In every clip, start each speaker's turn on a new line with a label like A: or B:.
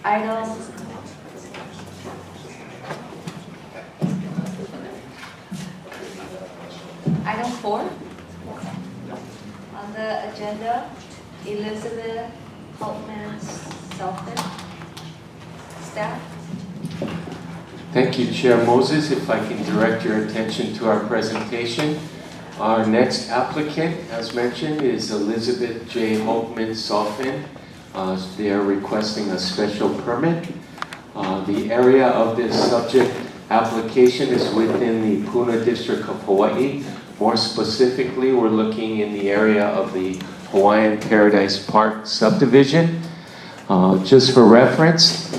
A: Item Item 4 on the agenda, Elizabeth Holtman Selfin, staff.
B: Thank you, Chair Moses. If I can direct your attention to our presentation. Our next applicant, as mentioned, is Elizabeth J. Holtman Selfin. They are requesting a special permit. The area of this subject application is within the Puna District of Hawaii. More specifically, we're looking in the area of the Hawaiian Paradise Park subdivision. Just for reference,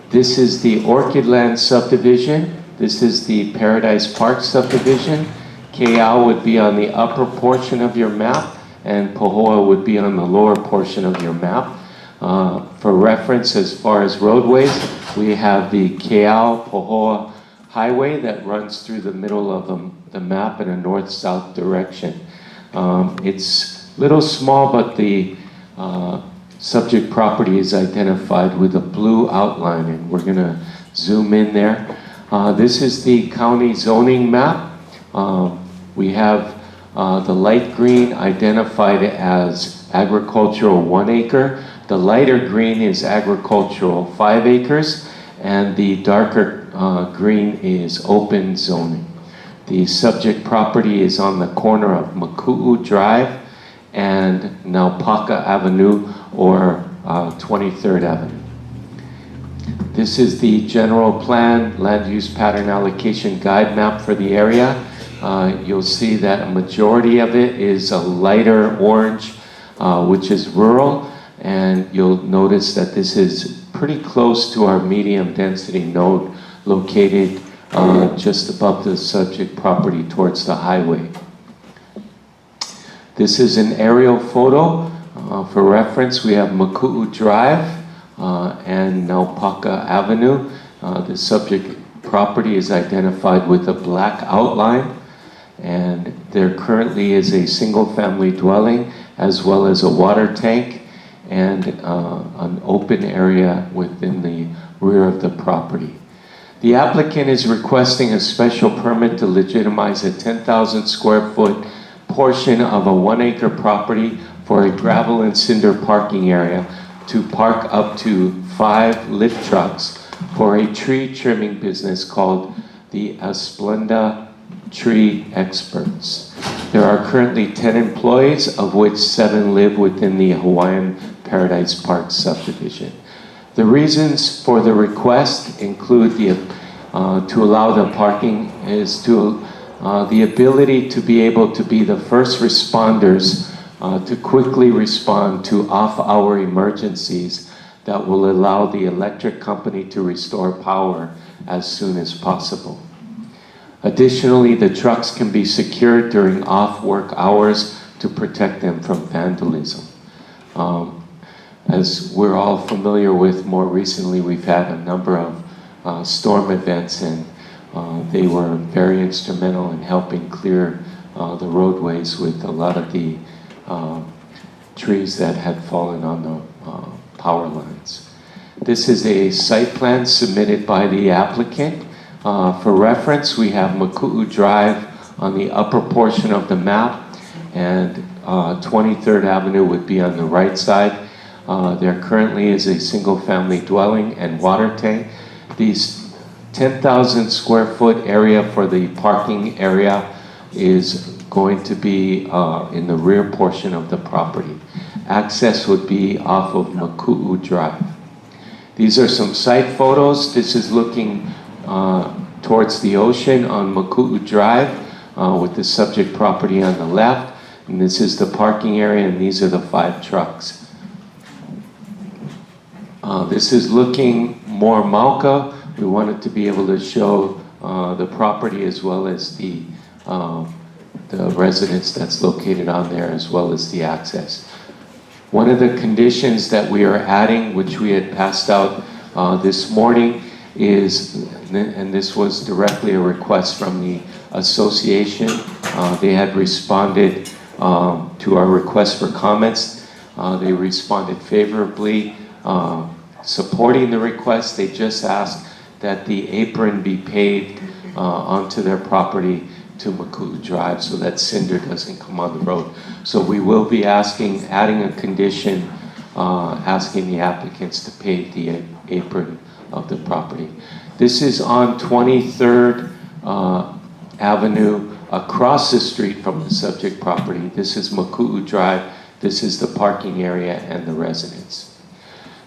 B: this is the Orchid Land subdivision. This is the Paradise Park subdivision. Keao would be on the upper portion of your map, and Pahoa would be on the lower portion of your map. For reference, as far as roadways, we have the Keao-Pahoa Highway that runs through the middle of the map in a north-south direction. It's a little small, but the subject property is identified with a blue outline, and we're going to zoom in there. This is the county zoning map. We have the light green identified as agricultural 1 acre. The lighter green is agricultural 5 acres, and the darker green is open zoning. The subject property is on the corner of Maku'u Drive and Naupaka Avenue, or 23rd Avenue. This is the general plan, land use pattern allocation guide map for the area. You'll see that a majority of it is a lighter orange, which is rural, and you'll notice that this is pretty close to our medium density node located just above the subject property towards the highway. This is an aerial photo. For reference, we have Maku'u Drive and Naupaka Avenue. The subject property is identified with a black outline, and there currently is a single-family dwelling as well as a water tank and an open area within the rear of the property. The applicant is requesting a special permit to legitimize a 10,000 square foot portion of a 1 acre property for a gravel and cinder parking area to park up to 5 lift trucks for a tree trimming business called the Asplenda Tree Experts. There are currently 10 employees, of which 7 live within the Hawaiian Paradise Park subdivision. The reasons for the request include to allow the parking is to the ability to be able to be the first responders to quickly respond to off-hour emergencies that will allow the electric company to restore power as soon as possible. Additionally, the trucks can be secured during off-work hours to protect them from vandalism. As we're all familiar with, more recently we've had a number of storm events, and they were very instrumental in helping clear the roadways with a lot of the trees that had fallen on the power lines. This is a site plan submitted by the applicant. For reference, we have Maku'u Drive on the upper portion of the map, and 23rd Avenue would be on the right side. There currently is a single-family dwelling and water tank. These 10,000 square foot area for the parking area is going to be in the rear portion of the property. Access would be off of Maku'u Drive. These are some site photos. This is looking towards the ocean on Maku'u Drive with the subject property on the left. And this is the parking area, and these are the 5 trucks. This is looking more Mauka. We wanted to be able to show the property as well as the residence that's located on there, as well as the access. One of the conditions that we are adding, which we had passed out this morning, is, and this was directly a request from the association, they had responded to our request for comments. They responded favorably, supporting the request. They just ask that the apron be paved onto their property to Maku'u Drive so that cinder doesn't come on the road. So we will be adding a condition, asking the applicants to pave the apron of the property. This is on 23rd Avenue, across the street from the subject property. This is Maku'u Drive. This is the parking area and the residence.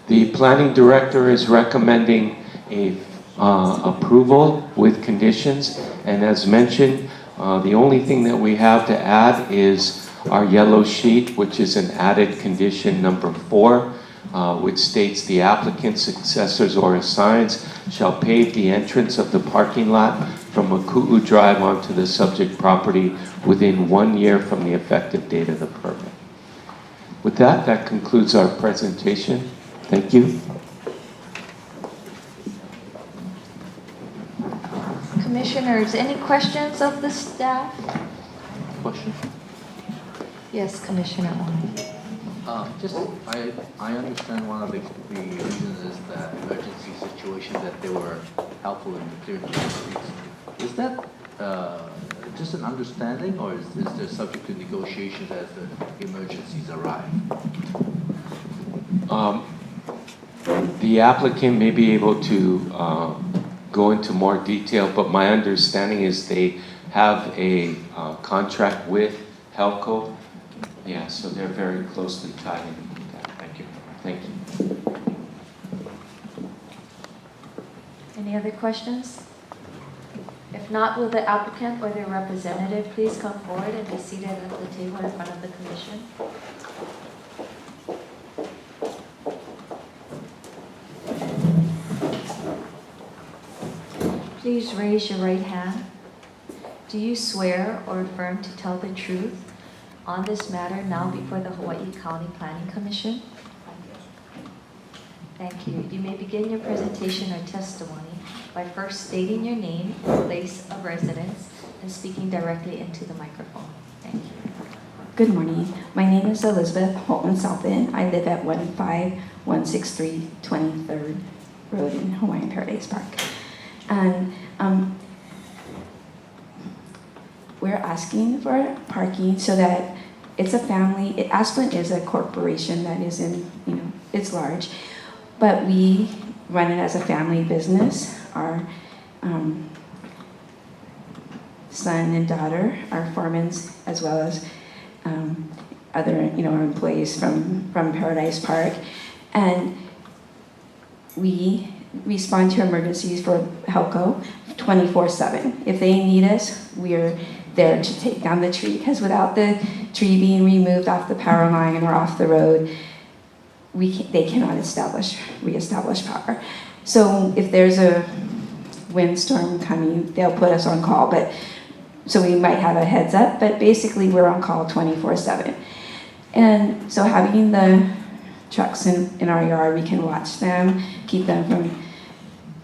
B: The planning director is recommending a approval with conditions, and as mentioned, the only thing that we have to add is our yellow sheet, which is an added condition number 4, which states the applicant's successors or assigns shall pave the entrance of the parking lot from Maku'u Drive onto the subject property within 1 year from the effective date of the permit. With that, that concludes our presentation. Thank you.
A: Commissioners, any questions of the staff?
B: Question?
A: Yes, Commissioner Ong.
C: I understand one of the reasons is that emergency situation that they were helpful in clearing the streets. Is that just an understanding, or is there subject to negotiations as the emergencies arrive?
B: The applicant may be able to go into more detail, but my understanding is they have a contract with Helco. Yeah, so they're very closely tied in with that. Thank you. Thank you.
A: Any other questions? If not, will the applicant or their representative please come forward and be seated at the table in front of the commission? Please raise your right hand. Do you swear or affirm to tell the truth on this matter now before the Hawaii County Planning Commission? Thank you. You may begin your presentation or testimony by first stating your name, place of residence, and speaking directly into the microphone. Thank you.
D: Good morning. My name is Elizabeth Holtman Southend. I live at 15163 23rd Road in Hawaiian Paradise Park. And we're asking for parking so that it's a family. Asplin is a corporation that is in, it's large, but we run it as a family business. Our son and daughter are foremans, as well as other, our employees from Paradise Park, and we respond to emergencies for Helco 24/7. If they need us, we're there to take down the tree, because without the tree being removed off the power line or off the road, they cannot reestablish power. So if there's a windstorm coming, they'll put us on call, so we might have a heads up, but basically we're on call 24/7. And so having the trucks in our yard, we can watch them, keep them from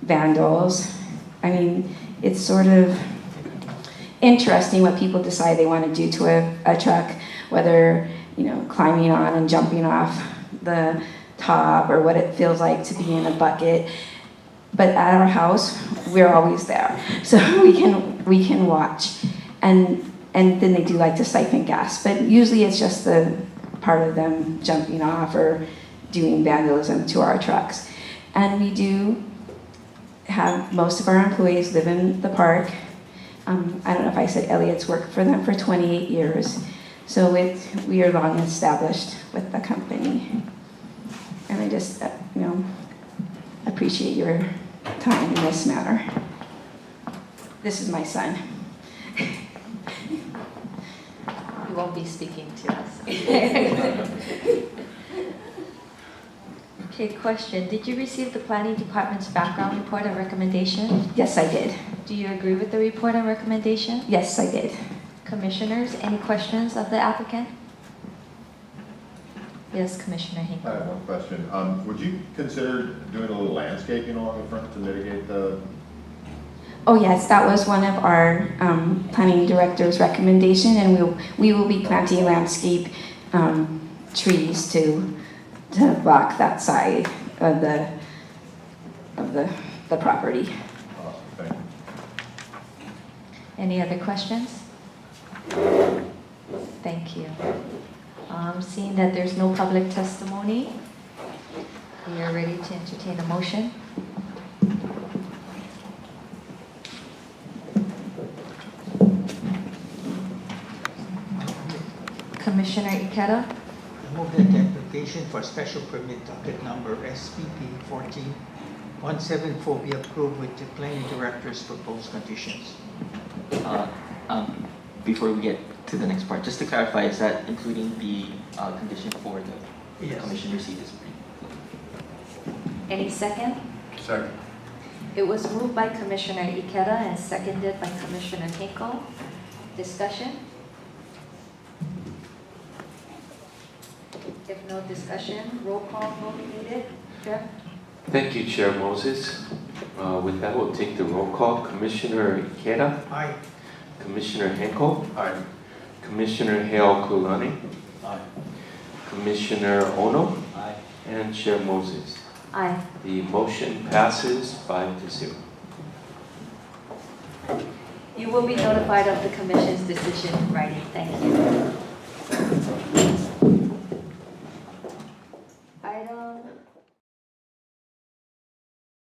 D: vandals. I mean, it's sort of interesting what people decide they want to do to a truck, whether, climbing on and jumping off the top, or what it feels like to be in a bucket. But at our house, we're always there, so we can watch, and then they do like to siphon gas, but usually it's just the part of them jumping off or doing vandalism to our trucks. And we do have most of our employees live in the park. I don't know if I said Elliot's worked for them for 28 years, so we are long established with the company. And I just, appreciate your time in this matter. This is my son.
A: You won't be speaking to us. Okay, question. Did you receive the planning department's background report and recommendation?
D: Yes, I did.
A: Do you agree with the report and recommendation?
D: Yes, I did.
A: Commissioners, any questions of the applicant? Yes, Commissioner
E: I
A: Hinkle.
E: have one question. Would you consider doing a little landscaping along the front to mitigate the?
D: Oh yes, that was one of our planning director's recommendation, and we will be planting landscape trees to block that side of the of the property.
E: Awesome, thank you.
A: Any other questions? Thank you. Seeing that there's no public testimony, we are ready to entertain a motion. Commissioner Ikeda?
F: I move that the application for special permit docket number SPP 1417 be approved with the planning director's proposed conditions.
G: Before we get to the next part, just to clarify, is that including the condition for the
F: Yes.
G: commission receipt is brief?
A: Any second?
E: Second.
A: It was moved by Commissioner Ikeda and seconded by Commissioner Hinkle. Discussion? If no discussion, roll call vote needed. Jeff?
B: Thank you, Chair Moses. With that, we'll take the roll call. Commissioner Ikeda,
F: Aye.
B: Commissioner Henkel, Commissioner Hale Kulani,
C: Aye.
B: Commissioner Ono,
C: Aye.
B: and Chair Moses.
A: Aye.
B: The motion passes 5-0.
A: You will be notified of the Commission's decision in writing. Thank you. Item